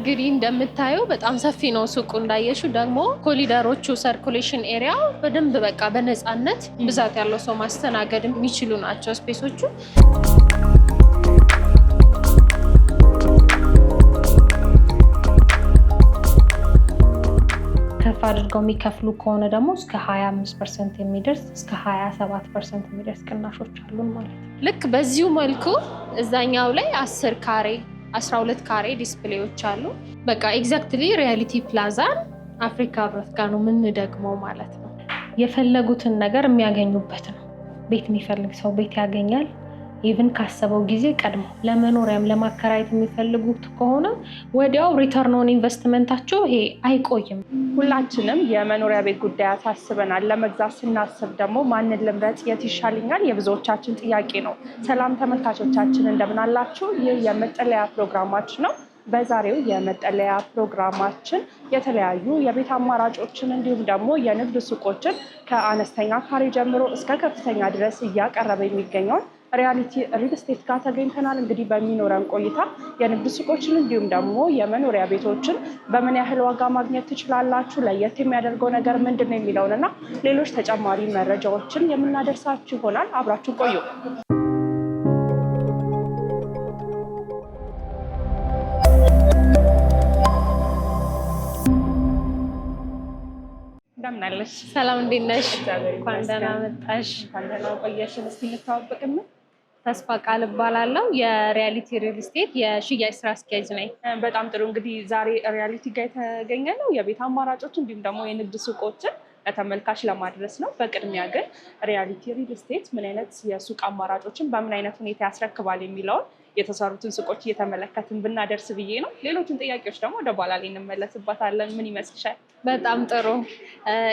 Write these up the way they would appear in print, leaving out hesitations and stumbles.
እንግዲህ እንደምታየው በጣም ሰፊ ነው ሱቁ። እንዳየሽው ደግሞ ኮሊደሮቹ ሰርኩሌሽን ኤሪያ በደንብ በቃ በነፃነት ብዛት ያለው ሰው ማስተናገድ የሚችሉ ናቸው ስፔሶቹ። ከፍ አድርገው የሚከፍሉ ከሆነ ደግሞ እስከ 25% የሚደርስ እስከ 27% የሚደርስ ቅናሾች አሉን ማለት ነው። ልክ በዚሁ መልኩ እዛኛው ላይ 10 ካሬ 12 ካሬ ዲስፕሌዎች አሉ። በቃ ኤግዛክትሊ ሪያሊቲ ፕላዛን አፍሪካ ህብረት ጋር ነው የምንደግመው ማለት ነው። የፈለጉትን ነገር የሚያገኙበት ነው። ቤት የሚፈልግ ሰው ቤት ያገኛል። ኢቭን ካሰበው ጊዜ ቀድሞ ለመኖሪያም ለማከራየት የሚፈልጉት ከሆነ ወዲያው ሪተርን ኦን ኢንቨስትመንታቸው ይሄ አይቆይም። ሁላችንም የመኖሪያ ቤት ጉዳይ አሳስበናል። ለመግዛት ስናስብ ደግሞ ማንን ልምረጥ፣ የት ይሻለኛል የብዙዎቻችን ጥያቄ ነው። ሰላም ተመልካቾቻችን እንደምን አላችሁ? ይህ የመጠለያ ፕሮግራማችን ነው። በዛሬው የመጠለያ ፕሮግራማችን የተለያዩ የቤት አማራጮችን እንዲሁም ደግሞ የንግድ ሱቆችን ከአነስተኛ ካሬ ጀምሮ እስከ ከፍተኛ ድረስ እያቀረበ የሚገኘውን ሪያሊቲ ሪል ስቴት ጋር ተገኝተናል። እንግዲህ በሚኖረን ቆይታ የንግድ ሱቆችን እንዲሁም ደግሞ የመኖሪያ ቤቶችን በምን ያህል ዋጋ ማግኘት ትችላላችሁ፣ ለየት የሚያደርገው ነገር ምንድን ነው የሚለውን እና ሌሎች ተጨማሪ መረጃዎችን የምናደርሳችሁ ይሆናል። አብራችሁ ቆዩ። እንደምን አለሽ? ሰላም እንዴት ነሽ? እንኳን ደህና መጣሽ። እንኳን ደህና ቆየሽን። እስኪ እንተዋወቅና። ተስፋ ቃል እባላለሁ። የሪያሊቲ ሪል ስቴት የሽያጭ ስራ አስኪያጅ ነኝ። በጣም ጥሩ። እንግዲህ ዛሬ ሪያሊቲ ጋር የተገኘ ነው የቤት አማራጮች እንዲሁም ደግሞ የንግድ ሱቆችን ለተመልካች ለማድረስ ነው። በቅድሚያ ግን ሪያሊቲ ሪል ስቴት ምን አይነት የሱቅ አማራጮችን በምን አይነት ሁኔታ ያስረክባል የሚለውን የተሰሩትን ሱቆች እየተመለከትን ብናደርስ ብዬ ነው። ሌሎችን ጥያቄዎች ደግሞ ወደ በኋላ ላይ እንመለስበታለን። ምን ይመስልሻል? በጣም ጥሩ።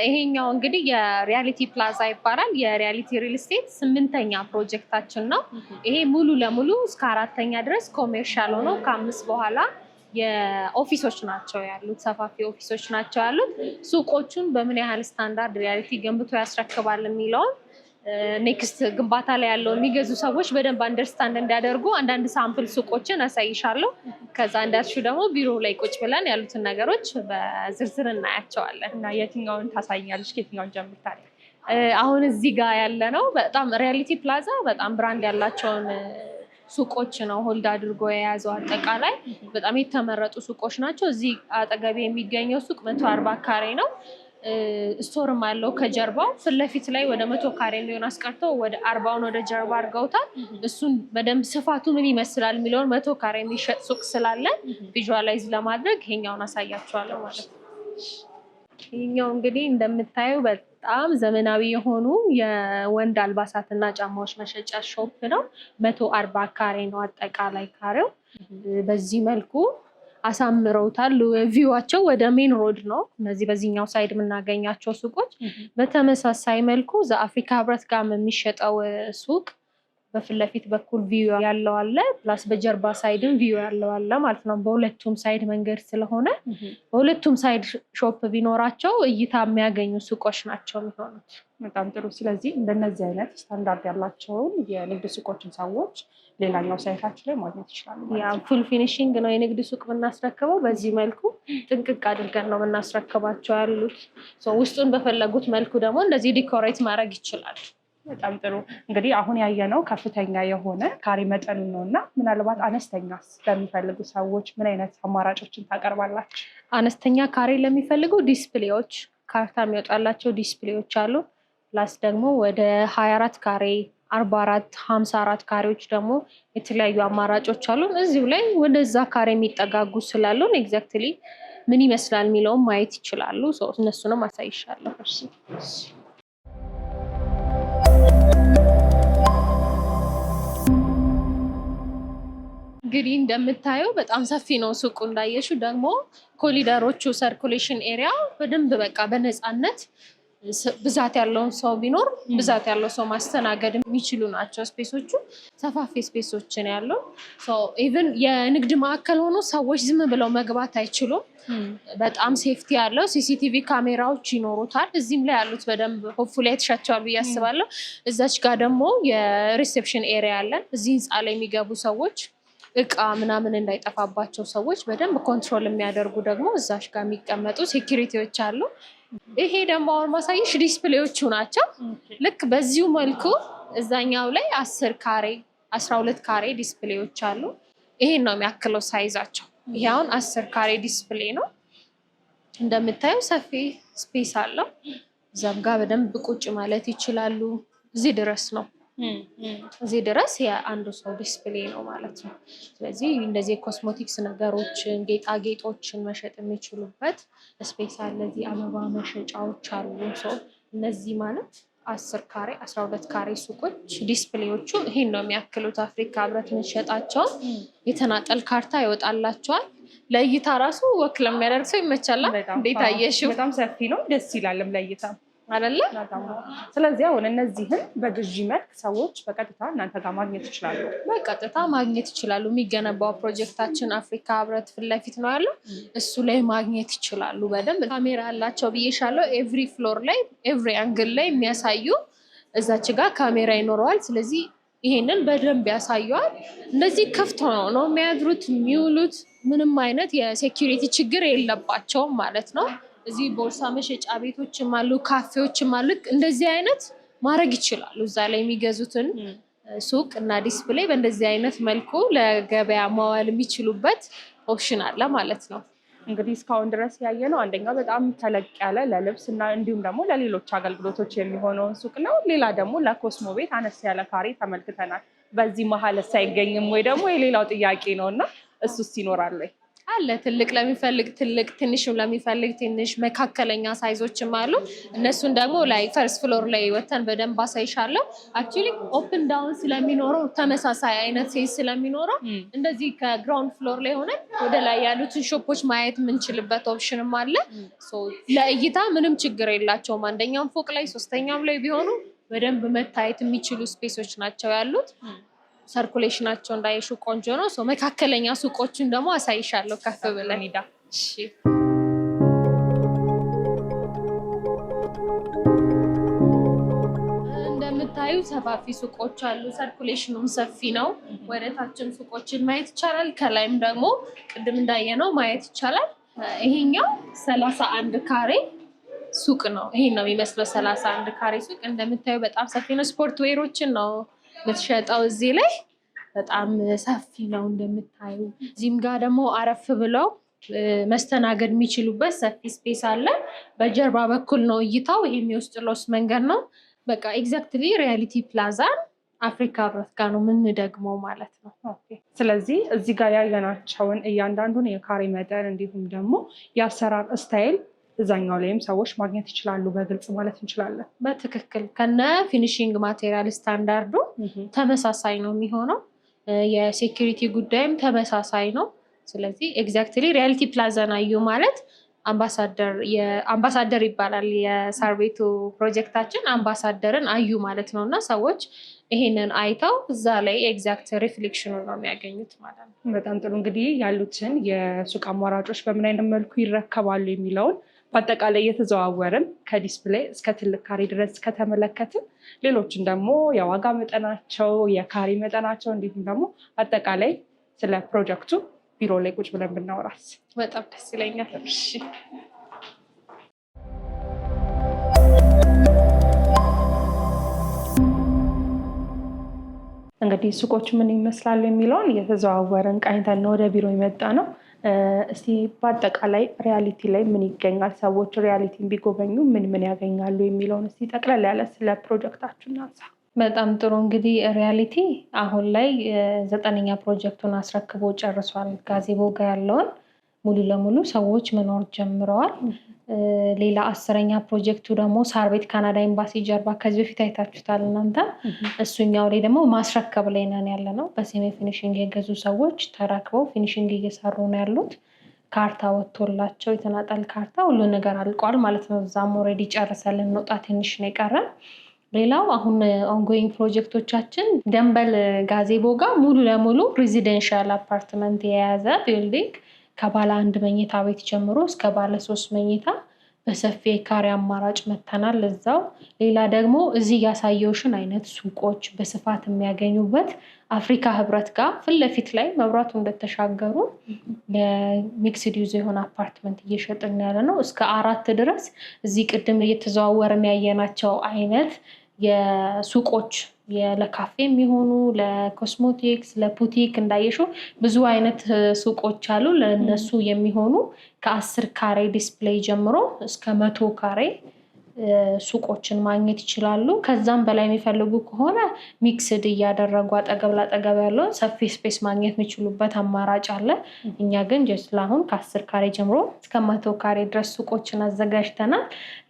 ይሄኛው እንግዲህ የሪያሊቲ ፕላዛ ይባላል። የሪያሊቲ ሪል ስቴት 8ኛ ፕሮጀክታችን ነው። ይሄ ሙሉ ለሙሉ እስከ 4ኛ ድረስ ኮሜርሻል ሆኖ ከ5 በኋላ የኦፊሶች ናቸው ያሉት፣ ሰፋፊ ኦፊሶች ናቸው ያሉት። ሱቆቹን በምን ያህል ስታንዳርድ ሪያሊቲ ገንብቶ ያስረክባል የሚለውን ኔክስት ግንባታ ላይ ያለው የሚገዙ ሰዎች በደንብ አንደርስታንድ እንዲያደርጉ አንዳንድ ሳምፕል ሱቆችን አሳይሻለሁ። ከዛ እንዳልሽው ደግሞ ቢሮ ላይ ቁጭ ብለን ያሉትን ነገሮች በዝርዝር እናያቸዋለን። እና የትኛውን ታሳይኛለሽ? ከየትኛውን ጀምርታል? አሁን እዚህ ጋር ያለ ነው በጣም ሪያሊቲ ፕላዛ በጣም ብራንድ ያላቸውን ሱቆች ነው ሆልድ አድርጎ የያዘው። አጠቃላይ በጣም የተመረጡ ሱቆች ናቸው። እዚህ አጠገቤ የሚገኘው ሱቅ 140 ካሬ ነው። ስቶርም አለው ከጀርባው። ፊት ለፊት ላይ ወደ 100 ካሬ የሚሆን አስቀርተው ወደ 40ውን ወደ ጀርባ አድርገውታል። እሱን በደንብ ስፋቱ ምን ይመስላል የሚለውን 100 ካሬ የሚሸጥ ሱቅ ስላለ ቪዥዋላይዝ ለማድረግ ይሄኛውን አሳያቸዋለሁ ማለት ነው። ይሄኛው እንግዲህ እንደምታየው በጣም ዘመናዊ የሆኑ የወንድ አልባሳትና ጫማዎች መሸጫ ሾፕ ነው። 140 ካሬ ነው አጠቃላይ ካሬው። በዚህ መልኩ አሳምረውታል። ቪዋቸው ወደ ሜን ሮድ ነው። እነዚህ በዚህኛው ሳይድ የምናገኛቸው ሱቆች በተመሳሳይ መልኩ ዘአፍሪካ ህብረት ጋር የሚሸጠው ሱቅ በፊት ለፊት በኩል ቪው ያለው አለ፣ ፕላስ በጀርባ ሳይድም ቪው ያለው አለ ማለት ነው። በሁለቱም ሳይድ መንገድ ስለሆነ በሁለቱም ሳይድ ሾፕ ቢኖራቸው እይታ የሚያገኙ ሱቆች ናቸው የሚሆኑት። በጣም ጥሩ። ስለዚህ እንደነዚህ አይነት ስታንዳርድ ያላቸውን የንግድ ሱቆችን ሰዎች ሌላኛው ሳይታችን ላይ ማግኘት ይችላሉ። ያ ፉል ፊኒሺንግ ነው የንግድ ሱቅ የምናስረክበው። በዚህ መልኩ ጥንቅቅ አድርገን ነው የምናስረክባቸው ያሉት። ውስጡን በፈለጉት መልኩ ደግሞ እንደዚህ ዲኮሬት ማድረግ ይችላል። በጣም ጥሩ። እንግዲህ አሁን ያየነው ከፍተኛ የሆነ ካሬ መጠኑ ነው እና ምናልባት አነስተኛ ለሚፈልጉ ሰዎች ምን አይነት አማራጮችን ታቀርባላችሁ? አነስተኛ ካሬ ለሚፈልጉ ዲስፕሌዎች፣ ካርታ የሚወጣላቸው ዲስፕሌዎች አሉ። ፕላስ ደግሞ ወደ 24 ካሬ 44 54 ካሬዎች ደግሞ የተለያዩ አማራጮች አሉ። እዚሁ ላይ ወደዛ ካሬ የሚጠጋጉ ስላሉን ኤግዛክትሊ ምን ይመስላል የሚለውን ማየት ይችላሉ። እነሱንም አሳይሻለሁ። እንግዲህ እንደምታየው በጣም ሰፊ ነው ሱቁ። እንዳየሽው ደግሞ ኮሊደሮቹ ሰርኩሌሽን ኤሪያ በደንብ በቃ በነፃነት ብዛት ያለውን ሰው ቢኖር ብዛት ያለው ሰው ማስተናገድ የሚችሉ ናቸው። ስፔሶቹ ሰፋፊ ስፔሶችን ያለው ኢቭን የንግድ ማዕከል ሆኖ ሰዎች ዝም ብለው መግባት አይችሉም። በጣም ሴፍቲ ያለው ሲሲቲቪ ካሜራዎች ይኖሩታል። እዚህም ላይ ያሉት በደንብ ሆፕፉሊ አይተሻቸዋል ብዬ አስባለሁ። እዛች ጋር ደግሞ የሪሴፕሽን ኤሪያ አለን። እዚህ ህንፃ ላይ የሚገቡ ሰዎች እቃ ምናምን እንዳይጠፋባቸው ሰዎች በደንብ ኮንትሮል የሚያደርጉ ደግሞ እዛሽ ጋር የሚቀመጡ ሴኪሪቲዎች አሉ። ይሄ ደግሞ አሁን ማሳየሽ ዲስፕሌዎቹ ናቸው። ልክ በዚሁ መልኩ እዛኛው ላይ 10 ካሬ 12 ካሬ ዲስፕሌዎች አሉ። ይሄን ነው የሚያክለው ሳይዛቸው። ይሄ አሁን 10 ካሬ ዲስፕሌ ነው። እንደምታየው ሰፊ ስፔስ አለው። እዛም ጋር በደንብ ቁጭ ማለት ይችላሉ። እዚህ ድረስ ነው። እዚህ ድረስ የአንዱ ሰው ዲስፕሌይ ነው ማለት ነው። ስለዚህ እንደዚህ የኮስሞቲክስ ነገሮችን ጌጣጌጦችን መሸጥ የሚችሉበት ስፔስ አለ። እዚህ አበባ መሸጫዎች አሉ። እነዚህ ማለት 10 ካሬ 12 ካሬ ሱቆች ዲስፕሌዎቹ ይሄን ነው የሚያክሉት። አፍሪካ ህብረት የምንሸጣቸው የተናጠል ካርታ ይወጣላቸዋል። ለእይታ ራሱ ወክ ለሚያደርግ ሰው ይመቻል። እንዴት አየሽው? በጣም ሰፊ ነው፣ ደስ ይላልም ለእይታ አይደለ? ስለዚህ አሁን እነዚህን በግዢ መልክ ሰዎች በቀጥታ እናንተ ጋር ማግኘት ይችላሉ። በቀጥታ ማግኘት ይችላሉ። የሚገነባው ፕሮጀክታችን አፍሪካ ህብረት ፊት ለፊት ነው ያለው። እሱ ላይ ማግኘት ይችላሉ። በደንብ ካሜራ አላቸው ብዬሻለሁ። ኤቭሪ ፍሎር ላይ ኤቭሪ አንግል ላይ የሚያሳዩ እዛች ጋር ካሜራ ይኖረዋል። ስለዚህ ይሄንን በደንብ ያሳየዋል። እንደዚህ ክፍት ነው የሚያድሩት የሚውሉት። ምንም አይነት የሴኪሪቲ ችግር የለባቸውም ማለት ነው። እዚህ ቦርሳ መሸጫ ቤቶችም አሉ፣ ካፌዎችም አሉ። እንደዚህ አይነት ማድረግ ይችላሉ። እዛ ላይ የሚገዙትን ሱቅ እና ዲስፕሌይ በእንደዚህ አይነት መልኩ ለገበያ ማዋል የሚችሉበት ኦፕሽን አለ ማለት ነው። እንግዲህ እስካሁን ድረስ ያየነው አንደኛው በጣም ተለቅ ያለ ለልብስ እና እንዲሁም ደግሞ ለሌሎች አገልግሎቶች የሚሆነውን ሱቅ ነው። ሌላ ደግሞ ለኮስሞ ቤት አነስ ያለ ካሬ ተመልክተናል። በዚህ መሀል አይገኝም ወይ ደግሞ የሌላው ጥያቄ ነው እና እሱስ ይኖራል ወይ? አለ። ትልቅ ለሚፈልግ ትልቅ፣ ትንሽም ለሚፈልግ ትንሽ፣ መካከለኛ ሳይዞችም አሉ። እነሱን ደግሞ ላይ ፈርስት ፍሎር ላይ ወተን በደንብ አሳይሻለሁ። አክቹዋሊ ኦፕን ዳውን ስለሚኖረው ተመሳሳይ አይነት ሴት ስለሚኖረው እንደዚህ ከግራውንድ ፍሎር ላይ ሆነን ወደ ላይ ያሉትን ሾፖች ማየት የምንችልበት ኦፕሽንም አለ። ለእይታ ምንም ችግር የላቸውም። አንደኛም ፎቅ ላይ ሶስተኛም ላይ ቢሆኑ በደንብ መታየት የሚችሉ ስፔሶች ናቸው ያሉት። ሰርኩሌሽናቸው እንዳይሹ ቆንጆ ነው። መካከለኛ ሱቆችን ደግሞ አሳይሻለሁ ከፍ ብለን ሄዳ። እንደምታዩ ሰፋፊ ሱቆች አሉ። ሰርኩሌሽኑም ሰፊ ነው። ወደታችን ሱቆችን ማየት ይቻላል። ከላይም ደግሞ ቅድም እንዳየነው ማየት ይቻላል። ይሄኛው 31 ካሬ ሱቅ ነው። ይሄን ነው የሚመስለው 31 ካሬ ሱቅ። እንደምታዩ በጣም ሰፊ ነው። ስፖርት ዌሮችን ነው የምትሸጠው እዚህ ላይ። በጣም ሰፊ ነው እንደምታዩ። እዚህም ጋር ደግሞ አረፍ ብለው መስተናገድ የሚችሉበት ሰፊ ስፔስ አለ። በጀርባ በኩል ነው እይታው። ይሄ የውስጥ ለውስጥ መንገድ ነው። በቃ ኤግዛክትሊ ሪያሊቲ ፕላዛን አፍሪካ ህብረት ጋር ነው የምንደግመው ማለት ነው። ስለዚህ እዚህ ጋር ያየናቸውን እያንዳንዱን የካሬ መጠን እንዲሁም ደግሞ የአሰራር ስታይል እዛኛው ላይም ሰዎች ማግኘት ይችላሉ በግልጽ ማለት እንችላለን። በትክክል ከነ ፊኒሽንግ ማቴሪያል ስታንዳርዱ ተመሳሳይ ነው የሚሆነው። የሴኪሪቲ ጉዳይም ተመሳሳይ ነው። ስለዚህ ኤግዛክትሊ ሪያሊቲ ፕላዛን አዩ ማለት አምባሳደር ይባላል የሳር ቤቱ ፕሮጀክታችን። አምባሳደርን አዩ ማለት ነው እና ሰዎች ይሄንን አይተው እዛ ላይ ኤግዛክት ሪፍሌክሽኑ ነው የሚያገኙት ማለት ነው። በጣም ጥሩ። እንግዲህ ያሉትን የሱቅ አማራጮች በምን አይነት መልኩ ይረከባሉ የሚለውን በአጠቃላይ እየተዘዋወርን ከዲስፕሌይ እስከ ትልቅ ካሬ ድረስ ከተመለከትን ሌሎችን ደግሞ የዋጋ መጠናቸው፣ የካሬ መጠናቸው እንዲሁም ደግሞ አጠቃላይ ስለ ፕሮጀክቱ ቢሮ ላይ ቁጭ ብለን ብናወራስ በጣም ደስ ይለኛል። እሺ እንግዲህ ሱቆቹ ምን ይመስላሉ የሚለውን እየተዘዋወርን ቃኝተን ወደ ቢሮ የመጣ ነው። እስቲ በአጠቃላይ ሪያሊቲ ላይ ምን ይገኛል፣ ሰዎች ሪያሊቲን ቢጎበኙ ምን ምን ያገኛሉ የሚለውን እስቲ ጠቅለል ያለ ስለ ፕሮጀክታችሁ እናንሳ። በጣም ጥሩ። እንግዲህ ሪያሊቲ አሁን ላይ 9ኛ ፕሮጀክቱን አስረክቦ ጨርሷል። ጋዜቦ ጋር ያለውን ሙሉ ለሙሉ ሰዎች መኖር ጀምረዋል። ሌላ 10ኛ ፕሮጀክቱ ደግሞ ሳር ቤት ካናዳ ኤምባሲ ጀርባ ከዚህ በፊት አይታችሁታል እናንተ። እሱኛው ላይ ደግሞ ማስረከብ ላይ ነን ያለ ነው። በሴሚ ፊኒሽንግ የገዙ ሰዎች ተረክበው ፊኒሽንግ እየሰሩ ነው ያሉት። ካርታ ወጥቶላቸው የተናጠል ካርታ ሁሉ ነገር አልቋል ማለት ነው። እዛም ኦልሬዲ ጨርሰን ልንወጣ ትንሽ ነው የቀረን። ሌላው አሁን ኦንጎይንግ ፕሮጀክቶቻችን ደንበል ጋዜቦ ጋር ሙሉ ለሙሉ ሬዚደንሻል አፓርትመንት የያዘ ቢልዲንግ ከባለ 1 መኝታ ቤት ጀምሮ እስከ ባለ 3 መኝታ በሰፊ ካሬ አማራጭ መተናል እዛው። ሌላ ደግሞ እዚህ ያሳየውሽን አይነት ሱቆች በስፋት የሚያገኙበት አፍሪካ ህብረት ጋር ፊት ለፊት ላይ መብራቱ እንደተሻገሩ የሚክስድ ዩዝ የሆነ አፓርትመንት እየሸጥን ያለ ነው። እስከ 4 ድረስ እዚህ ቅድም እየተዘዋወርን ያየናቸው አይነት የሱቆች ለካፌ የሚሆኑ ለኮስሞቲክስ ለቡቲክ እንዳየሽው ብዙ አይነት ሱቆች አሉ። ለነሱ የሚሆኑ ከ10 ካሬ ዲስፕሌይ ጀምሮ እስከ 100 ካሬ ሱቆችን ማግኘት ይችላሉ። ከዛም በላይ የሚፈልጉ ከሆነ ሚክስድ እያደረጉ አጠገብ ላጠገብ ያለውን ሰፊ ስፔስ ማግኘት የሚችሉበት አማራጭ አለ። እኛ ግን ጀስት አሁን ከ10 ካሬ ጀምሮ እስከ 100 ካሬ ድረስ ሱቆችን አዘጋጅተናል።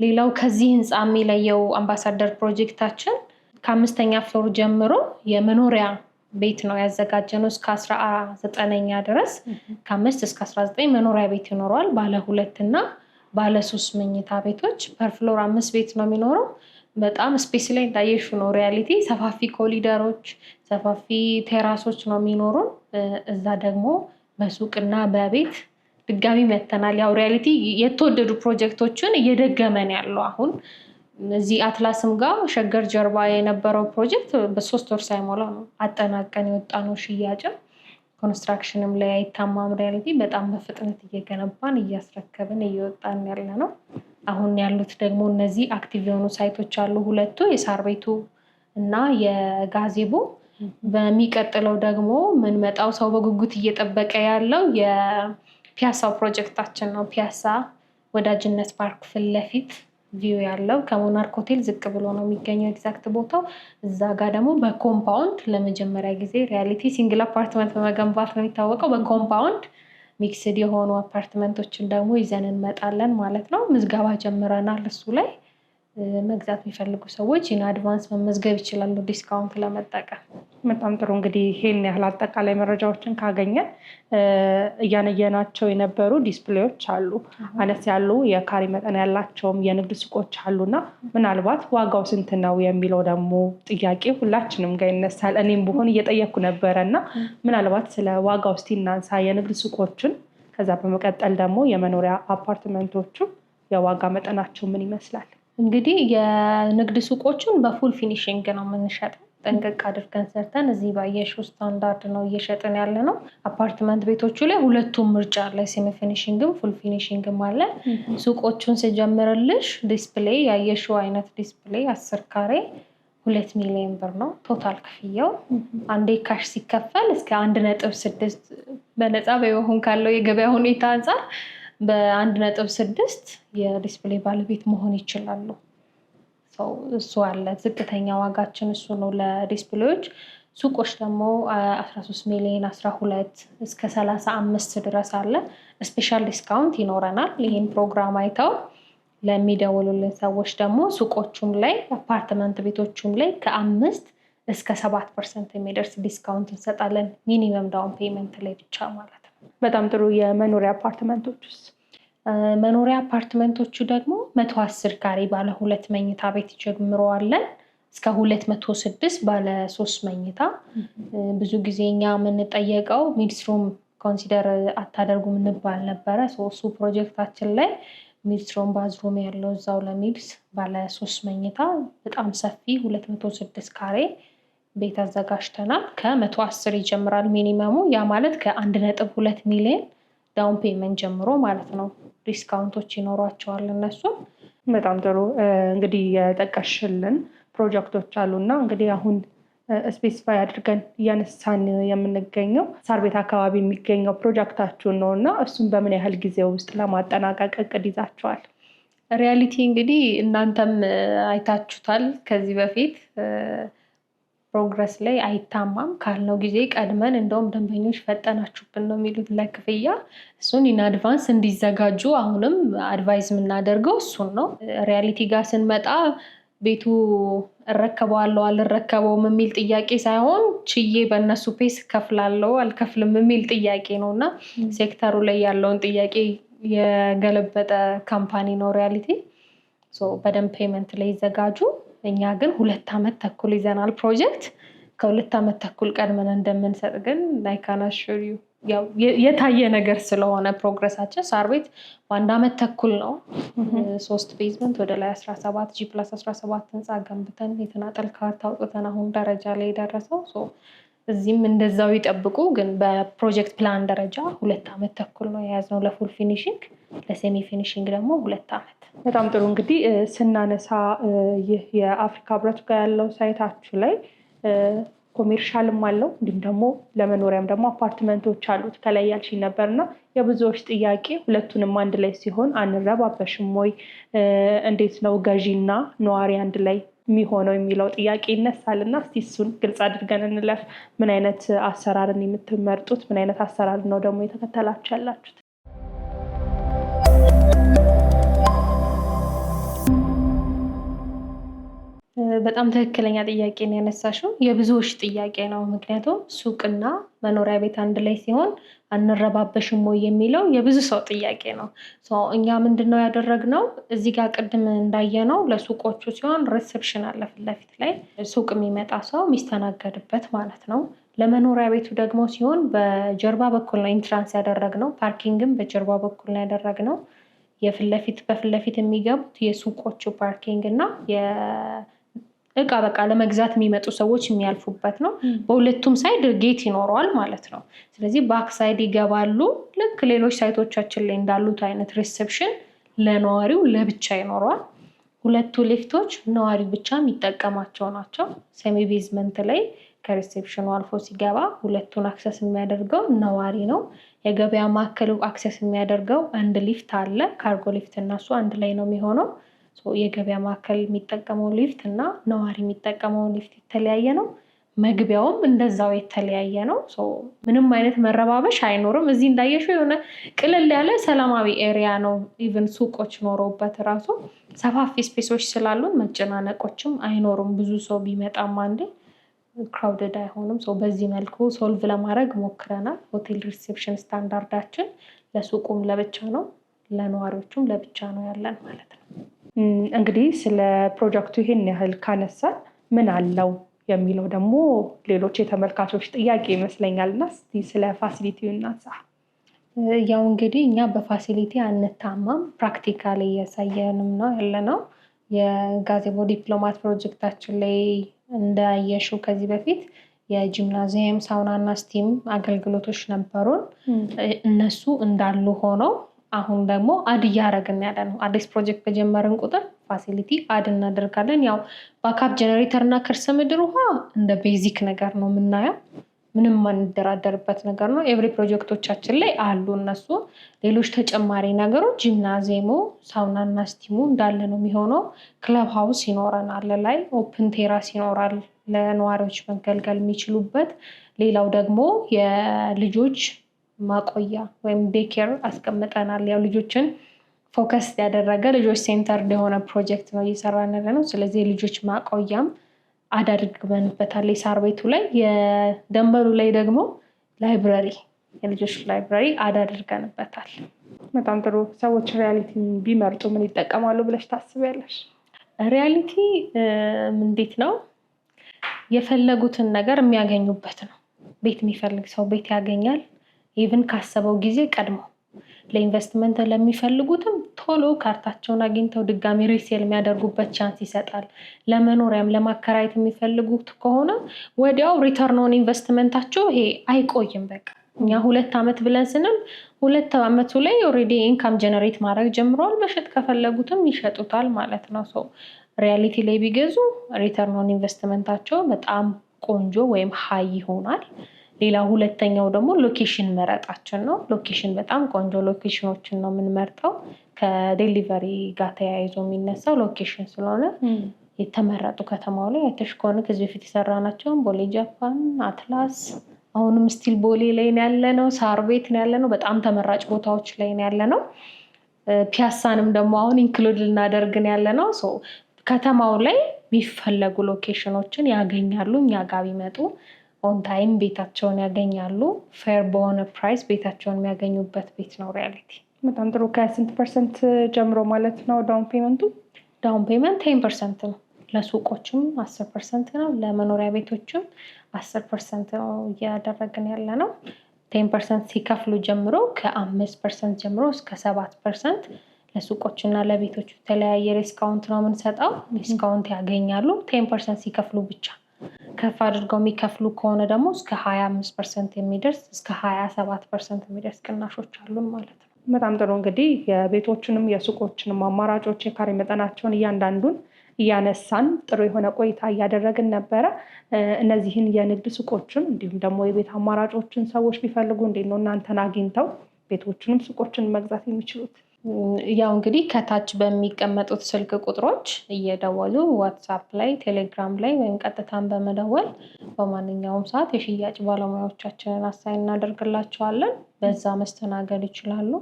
ሌላው ከዚህ ህንፃ የሚለየው አምባሳደር ፕሮጀክታችን ከ5ኛ ፍሎር ጀምሮ የመኖሪያ ቤት ነው ያዘጋጀነው እስከ 19ኛ ድረስ። ከ5 እስከ 19 መኖሪያ ቤት ይኖረዋል። ባለ 2 እና ባለ 3 መኝታ ቤቶች ፐር ፍሎር 5 ቤት ነው የሚኖረው። በጣም ስፔስ ላይ እንዳየሹ ነው ሪያሊቲ። ሰፋፊ ኮሊደሮች፣ ሰፋፊ ቴራሶች ነው የሚኖሩን። እዛ ደግሞ በሱቅና በቤት ድጋሚ መተናል። ያው ሪያሊቲ የተወደዱ ፕሮጀክቶችን እየደገመን ያለው አሁን እዚህ አትላስም ጋር ሸገር ጀርባ የነበረው ፕሮጀክት በ3 ወር ሳይሞላ ነው አጠናቀን የወጣነው። ሽያጭም ኮንስትራክሽንም ላይ አይታማም። ሪያሊቲ በጣም በፍጥነት እየገነባን እያስረከብን እየወጣን ያለ ነው። አሁን ያሉት ደግሞ እነዚህ አክቲቭ የሆኑ ሳይቶች አሉ፣ 2 የሳር ቤቱ እና የጋዜቦ። በሚቀጥለው ደግሞ ምንመጣው ሰው በጉጉት እየጠበቀ ያለው የፒያሳው ፕሮጀክታችን ነው። ፒያሳ ወዳጅነት ፓርክ ፊት ለፊት ቪው ያለው ከሞናርክ ሆቴል ዝቅ ብሎ ነው የሚገኘው ኤግዛክት ቦታው። እዛ ጋር ደግሞ በኮምፓውንድ ለመጀመሪያ ጊዜ ሪያሊቲ ሲንግል አፓርትመንት በመገንባት ነው የሚታወቀው። በኮምፓውንድ ሚክስድ የሆኑ አፓርትመንቶችን ደግሞ ይዘን እንመጣለን ማለት ነው። ምዝገባ ጀምረናል። እሱ ላይ መግዛት የሚፈልጉ ሰዎች ኢን አድቫንስ መመዝገብ ይችላሉ ዲስካውንት ለመጠቀም። በጣም ጥሩ። እንግዲህ ይሄን ያህል አጠቃላይ መረጃዎችን ካገኘን እያነየናቸው የነበሩ ዲስፕሌዎች አሉ፣ አነስ ያሉ የካሬ መጠን ያላቸውም የንግድ ሱቆች አሉና ምናልባት ዋጋው ስንት ነው የሚለው ደግሞ ጥያቄ ሁላችንም ጋር ይነሳል። እኔም ብሆን እየጠየኩ ነበረና ምናልባት ስለ ዋጋው እስቲ እናንሳ የንግድ ሱቆችን። ከዛ በመቀጠል ደግሞ የመኖሪያ አፓርትመንቶቹ የዋጋ መጠናቸው ምን ይመስላል? እንግዲህ የንግድ ሱቆችን በፉል ፊኒሽንግ ነው የምንሸጠው። ጠንቀቅ አድርገን ሰርተን እዚህ ባየሽው ስታንዳርድ ነው እየሸጥን ያለ ነው። አፓርትመንት ቤቶቹ ላይ ሁለቱም ምርጫ አለ፣ ሴሚ ፊኒሽንግም ፉል ፊኒሽንግም አለ። ሱቆቹን ስጀምርልሽ ዲስፕሌይ ያየሽው አይነት ዲስፕሌይ 10 ካሬ 2 ሚሊዮን ብር ነው ቶታል ክፍያው። አንዴ ካሽ ሲከፈል እስከ 1.6 በነፃ በይሆን ካለው የገበያ ሁኔታ አንፃር በ1.6 የዲስፕሌይ ባለቤት መሆን ይችላሉ። እሱ አለ። ዝቅተኛ ዋጋችን እሱ ነው ለዲስፕሌዎች። ሱቆች ደግሞ 13 ሚሊዮን 12 እስከ 35 ድረስ አለ። ስፔሻል ዲስካውንት ይኖረናል። ይህን ፕሮግራም አይተው ለሚደውሉልን ሰዎች ደግሞ ሱቆቹም ላይ አፓርትመንት ቤቶቹም ላይ ከ5 እስከ 7% የሚደርስ ዲስካውንት እንሰጣለን። ሚኒመም ዳውን ፔመንት ላይ ብቻ ማለት ነው። በጣም ጥሩ። የመኖሪያ አፓርትመንቶች ውስጥ መኖሪያ አፓርትመንቶቹ ደግሞ 110 ካሬ ባለ 2 መኝታ ቤት ጀምረዋለን እስከ 206 ባለ 3 መኝታ። ብዙ ጊዜ እኛ የምንጠየቀው ሚድስትሮም ኮንሲደር አታደርጉም እንባል ነበረ። እሱ ፕሮጀክታችን ላይ ሚድስትሮም ባዝሩም ያለው እዛው ለሚድስ ባለ 3 መኝታ በጣም ሰፊ 206 ካሬ ቤት አዘጋጅተናል። ከ110 ይጀምራል ሚኒመሙ። ያ ማለት ከ1.2 ሚሊዮን ዳውን ፔመንት ጀምሮ ማለት ነው። ዲስካውንቶች ይኖሯቸዋል እነሱ። በጣም ጥሩ። እንግዲህ የጠቀሽልን ፕሮጀክቶች አሉና እንግዲህ አሁን ስፔሲፋይ አድርገን እያነሳን የምንገኘው ሳር ቤት አካባቢ የሚገኘው ፕሮጀክታችሁን ነው እና እሱን በምን ያህል ጊዜ ውስጥ ለማጠናቀቅ እቅድ ይዛችኋል? ሪያሊቲ እንግዲህ እናንተም አይታችሁታል ከዚህ በፊት ፕሮግረስ ላይ አይታማም ካልነው ጊዜ ቀድመን እንደውም ደንበኞች ፈጠናችሁብን ነው የሚሉት ለክፍያ። እሱን ኢን አድቫንስ እንዲዘጋጁ አሁንም አድቫይዝ የምናደርገው እሱን ነው። ሪያሊቲ ጋር ስንመጣ ቤቱ እረከበዋለሁ አልረከበውም የሚል ጥያቄ ሳይሆን ችዬ በእነሱ ፔስ ከፍላለሁ አልከፍልም የሚል ጥያቄ ነው እና ሴክተሩ ላይ ያለውን ጥያቄ የገለበጠ ካምፓኒ ነው ሪያሊቲ። በደንብ ፔመንት ላይ ይዘጋጁ። እኛ ግን 2 ዓመት ተኩል ይዘናል ፕሮጀክት። ከ2 ዓመት ተኩል ቀድመን እንደምንሰጥ ግን I can assure you ያው የታየ ነገር ስለሆነ ፕሮግረሳችን ሳር ቤት በ1 ዓመት ተኩል ነው 3 ቤዝመንት ወደ ላይ 17 G+17 ህንፃ ገንብተን የተናጠል ካርታ አውጥተን አሁን ደረጃ ላይ የደረሰው። እዚህም እንደዛው ይጠብቁ። ግን በፕሮጀክት ፕላን ደረጃ 2 ዓመት ተኩል ነው የያዝነው ለፉል ፊኒሺንግ፣ ለሴሚ ፊኒሺንግ ደግሞ 2 ዓመት። በጣም ጥሩ። እንግዲህ ስናነሳ ይህ የአፍሪካ ህብረት ጋር ያለው ሳይታችሁ ላይ ኮሜርሻልም አለው እንዲሁም ደግሞ ለመኖሪያም ደግሞ አፓርትመንቶች አሉት ከላይ ያልሽኝ ነበርና የብዙዎች ጥያቄ ሁለቱንም አንድ ላይ ሲሆን አንረባበሽም ወይ? እንዴት ነው ገዢና ነዋሪ አንድ ላይ የሚሆነው የሚለው ጥያቄ ይነሳልና እስቲ እሱን ግልጽ አድርገን እንለፍ። ምን አይነት አሰራርን የምትመርጡት? ምን አይነት አሰራር ነው ደግሞ የተከተላችሁ ያላችሁት? በጣም ትክክለኛ ጥያቄ ነው ያነሳሽው። የብዙዎች ጥያቄ ነው። ምክንያቱም ሱቅና መኖሪያ ቤት አንድ ላይ ሲሆን አንረባበሽም ወይ የሚለው የብዙ ሰው ጥያቄ ነው። እኛ ምንድነው ያደረግነው? እዚህ ጋር ቅድም እንዳየነው ለሱቆቹ ሲሆን ሪሴፕሽን አለ ፊት ለፊት ላይ ሱቅ የሚመጣ ሰው የሚስተናገድበት ማለት ነው። ለመኖሪያ ቤቱ ደግሞ ሲሆን በጀርባ በኩል ነው ኢንትራንስ ያደረግነው። ፓርኪንግም በጀርባ በኩል ነው ያደረግነው። በፊት ለፊት የሚገቡት የሱቆቹ ፓርኪንግ እና እቃ በቃ ለመግዛት የሚመጡ ሰዎች የሚያልፉበት ነው። በሁለቱም ሳይድ ጌት ይኖረዋል ማለት ነው። ስለዚህ ባክ ሳይድ ይገባሉ። ልክ ሌሎች ሳይቶቻችን ላይ እንዳሉት አይነት ሪሴፕሽን ለነዋሪው ለብቻ ይኖረዋል። 2 ሊፍቶች ነዋሪው ብቻ የሚጠቀማቸው ናቸው። ሴሚ ቤዝመንት ላይ ከሪሴፕሽኑ አልፎ ሲገባ 2ቱን አክሰስ የሚያደርገው ነዋሪ ነው። የገበያ ማዕከሉ አክሰስ የሚያደርገው አንድ ሊፍት አለ። ካርጎ ሊፍት እና እሱ አንድ ላይ ነው የሚሆነው። የገበያ ማዕከል የሚጠቀመው ሊፍት እና ነዋሪ የሚጠቀመው ሊፍት የተለያየ ነው። መግቢያውም እንደዛው የተለያየ ነው። ምንም አይነት መረባበሽ አይኖርም። እዚህ እንዳየሽው የሆነ ቅልል ያለ ሰላማዊ ኤሪያ ነው። ኢቭን ሱቆች ኖረውበት ራሱ ሰፋፊ ስፔሶች ስላሉን መጨናነቆችም አይኖሩም። ብዙ ሰው ቢመጣም አንዴ ክራውድድ አይሆንም። በዚህ መልኩ ሶልቭ ለማድረግ ሞክረናል። ሆቴል ሪሴፕሽን ስታንዳርዳችን ለሱቁም ለብቻ ነው፣ ለነዋሪዎቹም ለብቻ ነው ያለን ማለት ነው። እንግዲህ ስለ ፕሮጀክቱ ይሄን ያህል ካነሳን ምን አለው የሚለው ደግሞ ሌሎች የተመልካቾች ጥያቄ ይመስለኛል እና እስቲ ስለ ፋሲሊቲው እናንሳ። ያው እንግዲህ እኛ በፋሲሊቲ አንታማም፣ ፕራክቲካሊ እያሳየንም ነው ያለነው። የጋዜቦ ዲፕሎማት ፕሮጀክታችን ላይ እንዳየሽው ከዚህ በፊት የጂምናዚየም ሳውና እና ስቲም አገልግሎቶች ነበሩን። እነሱ እንዳሉ ሆነው አሁን ደግሞ አድ እያደረግን ያለ ነው። አዲስ ፕሮጀክት በጀመርን ቁጥር ፋሲሊቲ አድ እናደርጋለን። ያው ባካፕ ጀነሬተር እና ከርሰ ምድር ውሃ እንደ ቤዚክ ነገር ነው የምናየው። ምንም ማንደራደርበት ነገር ነው። ኤቭሪ ፕሮጀክቶቻችን ላይ አሉ እነሱ። ሌሎች ተጨማሪ ነገሮች ጂምናዚየሙ፣ ሳውና እና ስቲሙ እንዳለ ነው የሚሆነው። ክለብ ሃውስ ይኖረናል፣ ላይ ኦፕን ቴራስ ይኖራል ለነዋሪዎች መገልገል የሚችሉበት። ሌላው ደግሞ የልጆች ማቆያ ወይም ዴኬር አስቀምጠናል። ያው ልጆችን ፎከስ ያደረገ ልጆች ሴንተር የሆነ ፕሮጀክት ነው እየሰራን ያለ ነው። ስለዚህ የልጆች ማቆያም አዳርገንበታል ሳር ቤቱ ላይ። የደንበሉ ላይ ደግሞ ላይብረሪ፣ የልጆች ላይብረሪ አዳርገንበታል። በጣም ጥሩ። ሰዎች ሪያሊቲ ቢመርጡ ምን ይጠቀማሉ ብለሽ ታስቢያለሽ? ሪያሊቲ እንዴት ነው? የፈለጉትን ነገር የሚያገኙበት ነው። ቤት የሚፈልግ ሰው ቤት ያገኛል። ኢቭን ካሰበው ጊዜ ቀድሞ ለኢንቨስትመንት ለሚፈልጉትም ቶሎ ካርታቸውን አግኝተው ድጋሚ ሪሴል የሚያደርጉበት ቻንስ ይሰጣል። ለመኖሪያም ለማከራየት የሚፈልጉት ከሆነ ወዲያው ሪተርን ኦን ኢንቨስትመንታቸው ይሄ አይቆይም። በቃ እኛ 2 ዓመት ብለን ስንል 2 ዓመቱ ላይ ኦልሬዲ ኢንካም ጀነሬት ማድረግ ጀምረዋል። መሸጥ ከፈለጉትም ይሸጡታል ማለት ነው። ሪያሊቲ ላይ ቢገዙ ሪተርን ኦን ኢንቨስትመንታቸው በጣም ቆንጆ ወይም ሀይ ይሆናል። ሌላ ሁለተኛው ደግሞ ሎኬሽን መረጣችን ነው። ሎኬሽን በጣም ቆንጆ ሎኬሽኖችን ነው የምንመርጠው። ከዴሊቨሪ ጋር ተያይዞ የሚነሳው ሎኬሽን ስለሆነ የተመረጡ ከተማው ላይ አይተሽ ከሆነ ከዚህ በፊት የሰራናቸውን ቦሌ ጃፓን፣ አትላስ፣ አሁንም ስቲል ቦሌ ላይ ነው ያለነው፣ ሳር ቤት ነው ያለነው። በጣም ተመራጭ ቦታዎች ላይ ነው ያለነው። ፒያሳንም ደግሞ አሁን ኢንክሉድ ልናደርግን ያለነው። ከተማው ላይ የሚፈለጉ ሎኬሽኖችን ያገኛሉ። እኛ ጋር ቢመጡ ኦን ታይም ቤታቸውን ያገኛሉ። ፌር በሆነ ፕራይስ ቤታቸውን የሚያገኙበት ቤት ነው ሪያሊቲ። በጣም ጥሩ። ከስንት ፐርሰንት ጀምሮ ማለት ነው ዳውን ፔመንቱ? ዳውን ፔመንት 10% ነው። ለሱቆችም 10% ነው። ለመኖሪያ ቤቶችም 10% ነው እያደረግን ያለ ነው። 10% ሲከፍሉ ጀምሮ ከ5% ጀምሮ እስከ 7% ለሱቆችና ለቤቶች የተለያየ ዲስካውንት ነው የምንሰጠው። ዲስካውንት ያገኛሉ 10% ሲከፍሉ ብቻ። ከፍ አድርገው የሚከፍሉ ከሆነ ደግሞ እስከ 25% የሚደርስ እስከ 27% የሚደርስ ቅናሾች አሉን ማለት ነው። በጣም ጥሩ። እንግዲህ የቤቶችንም የሱቆችንም አማራጮች የካሬ መጠናቸውን እያንዳንዱን እያነሳን ጥሩ የሆነ ቆይታ እያደረግን ነበረ። እነዚህን የንግድ ሱቆችን እንዲሁም ደግሞ የቤት አማራጮችን ሰዎች ቢፈልጉ እንዴት ነው እናንተን አግኝተው ቤቶችንም ሱቆችን መግዛት የሚችሉት? ያው እንግዲህ ከታች በሚቀመጡት ስልክ ቁጥሮች እየደወሉ ዋትስአፕ ላይ፣ ቴሌግራም ላይ ወይም ቀጥታን በመደወል በማንኛውም ሰዓት የሽያጭ ባለሙያዎቻችንን አሳይን እናደርግላቸዋለን። በዛ መስተናገድ ይችላሉ።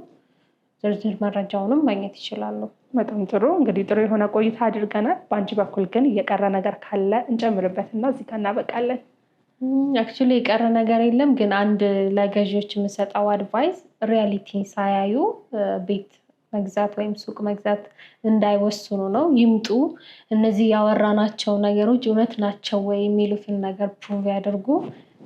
ዝርዝር መረጃውንም ማግኘት ይችላሉ። በጣም ጥሩ። እንግዲህ ጥሩ የሆነ ቆይታ አድርገናል። በአንቺ በኩል ግን እየቀረ ነገር ካለ እንጨምርበትና እዚህ ጋር እናበቃለን። አክቹዋሊ የቀረ ነገር የለም፣ ግን አንድ ለገዢዎች የምሰጠው አድቫይስ ሪያሊቲን ሳያዩ ቤት መግዛት ወይም ሱቅ መግዛት እንዳይወስኑ ነው። ይምጡ፣ እነዚህ ያወራናቸው ነገሮች እውነት ናቸው ወይ የሚሉትን ነገር ፕሩቭ ያደርጉ፣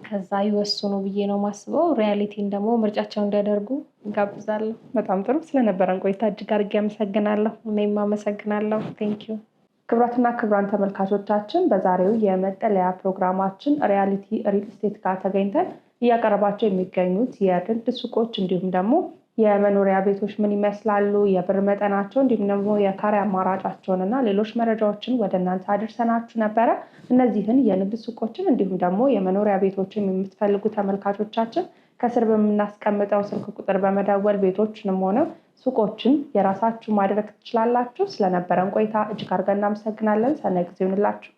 ከዛ ይወስኑ ብዬ ነው ማስበው። ሪያሊቲን ደግሞ ምርጫቸው እንዲያደርጉ እንጋብዛለሁ። በጣም ጥሩ። ስለነበረን ቆይታ እጅግ አድርጌ አመሰግናለሁ። እኔም አመሰግናለሁ። ቴንኪዩ። ክቡራትና ክቡራን ተመልካቾቻችን በዛሬው የመጠለያ ፕሮግራማችን ሪያሊቲ ሪል ስቴት ጋር ተገኝተን እያቀረባቸው የሚገኙት የንግድ ሱቆች እንዲሁም ደግሞ የመኖሪያ ቤቶች ምን ይመስላሉ፣ የብር መጠናቸው እንዲሁም ደግሞ የካሬ አማራጫቸውን እና ሌሎች መረጃዎችን ወደ እናንተ አድርሰናችሁ ነበረ። እነዚህን የንግድ ሱቆችን እንዲሁም ደግሞ የመኖሪያ ቤቶችን የምትፈልጉ ተመልካቾቻችን ከስር በምናስቀምጠው ስልክ ቁጥር በመደወል ቤቶችንም ሆነ ሱቆችን የራሳችሁ ማድረግ ትችላላችሁ። ስለነበረን ቆይታ እጅግ አድርገን እናመሰግናለን። ሰናይ ጊዜ ይሁንላችሁ።